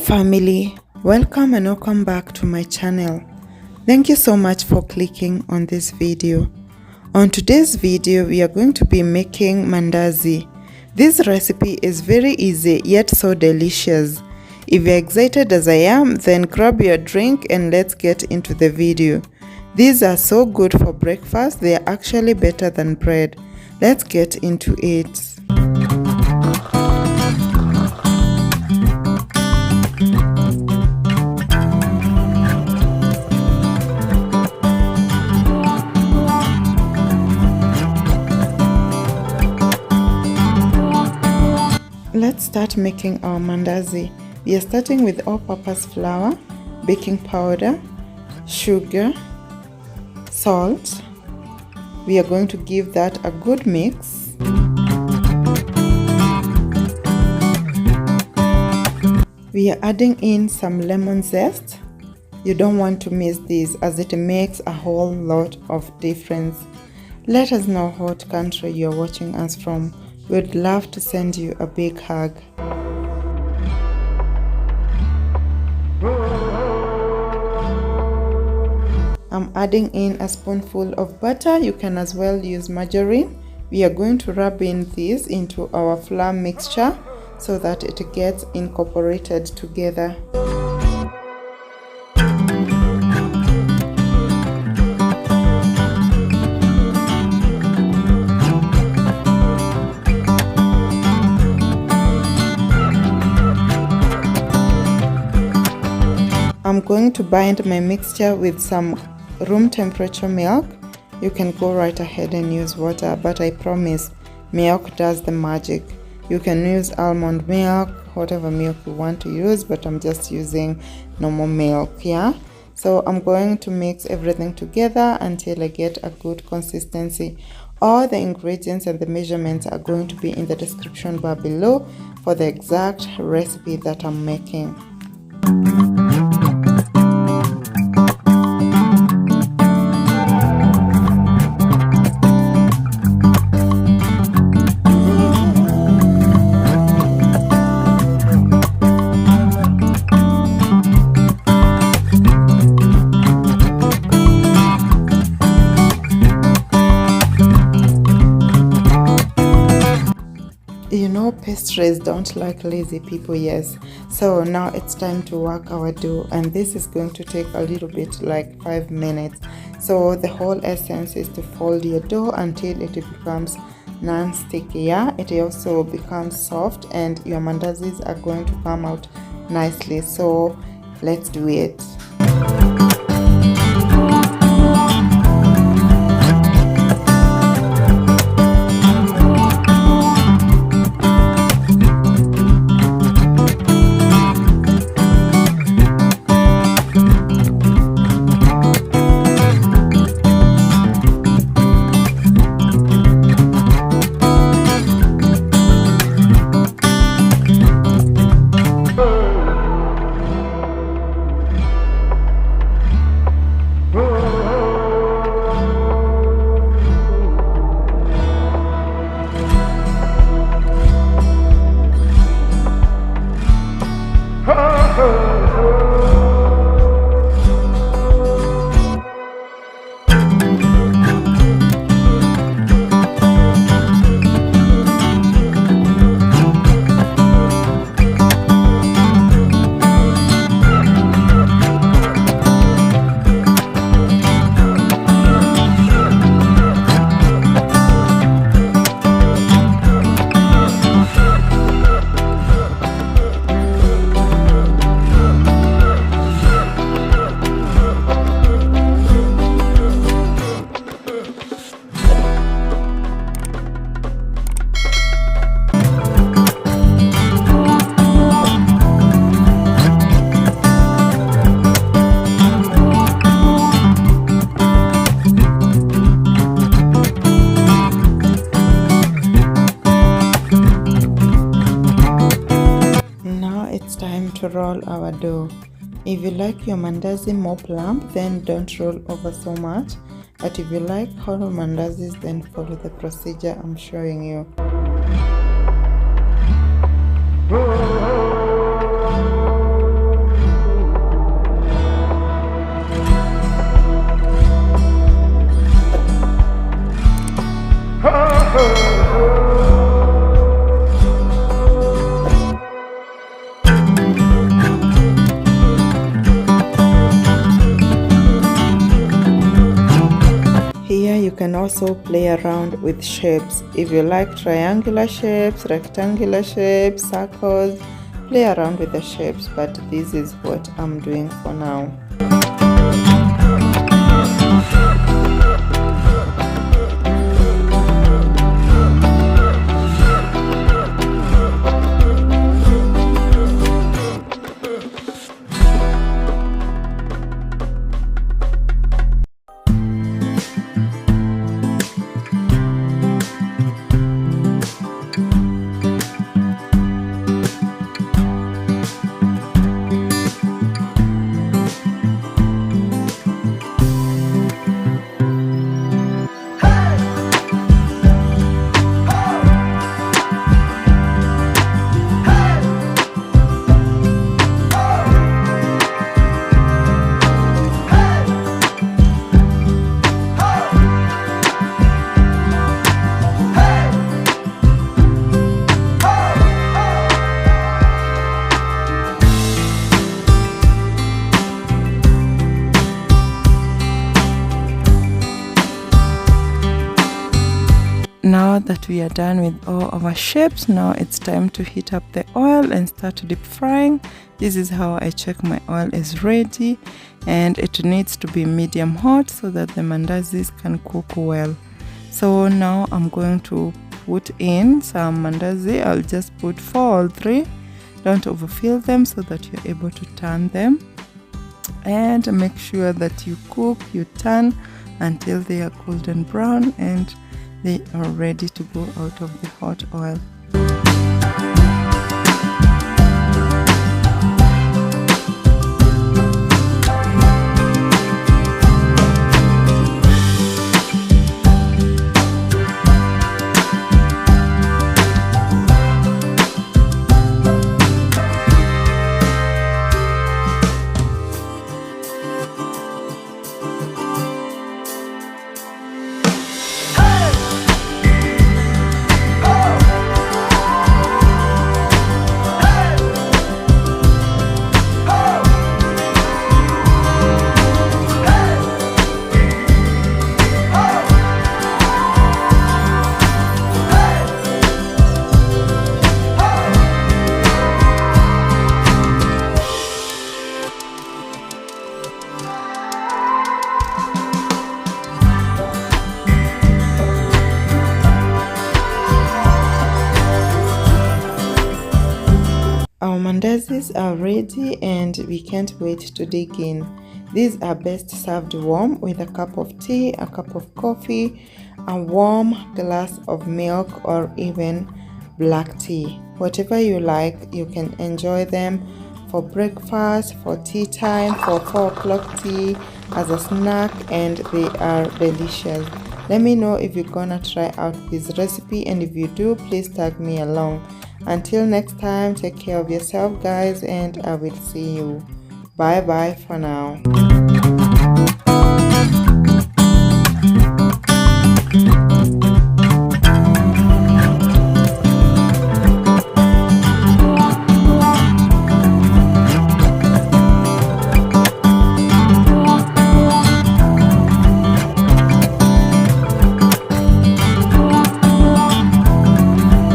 family, welcome and welcome back to my channel. Thank you so much for clicking on this video. On today's video we are going to be making mandazi. This recipe is very easy yet so delicious. If you're excited as I am, then grab your drink and let's get into the video. These are so good for breakfast, they are actually better than bread. Let's get into it. Let's start making our mandazi. We are starting with all-purpose flour, baking powder, sugar, salt. We are going to give that a good mix. We are adding in some lemon zest. You don't want to miss this as it makes a whole lot of difference. Let us know what country you are watching us from. We'd love to send you a big hug. I'm adding in a spoonful of butter. You can as well use margarine. We are going to rub in this into our flour mixture so that it gets incorporated together. I'm going to bind my mixture with some room temperature milk. You can go right ahead and use water, but I promise milk does the magic. You can use almond milk, whatever milk you want to use, but I'm just using normal milk, yeah? So I'm going to mix everything together until I get a good consistency. All the ingredients and the measurements are going to be in the description bar below for the exact recipe that I'm making. You know, pastries don't like lazy people, yes. So now it's time to work our dough, and this is going to take a little bit, like 5 minutes. So the whole essence is to fold your dough until it becomes non-sticky, yeah? It also becomes soft and your mandazis are going to come out nicely. So let's do it. To roll our dough. If you like your mandazi more plump, then don't roll over so much, but if you like hollow mandazis, then follow the procedure I'm showing you. here you can also play around with shapes. If you like triangular shapes, rectangular shapes, circles, play around with the shapes, but this is what I'm doing for now. Now that we are done with all our shapes, now it's time to heat up the oil and start deep frying. This is how I check my oil is ready, and it needs to be medium hot so that the mandazis can cook well. So now I'm going to put in some mandazi. I'll just put 4 or 3. Don't overfill them so that you're able to turn them, and make sure that you turn until they are golden brown and they are ready to go out of the hot oil. Our mandazis are ready and we can't wait to dig in. These are best served warm with a cup of tea, a cup of coffee, a warm glass of milk, or even black tea. Whatever you like, you can enjoy them for breakfast, for tea time, for 4 o'clock tea, as a snack, and they are delicious. Let me know if you're gonna try out this recipe, and if you do, please tag me along. Until next time, take care of yourself guys, and I will see you. Bye bye for now.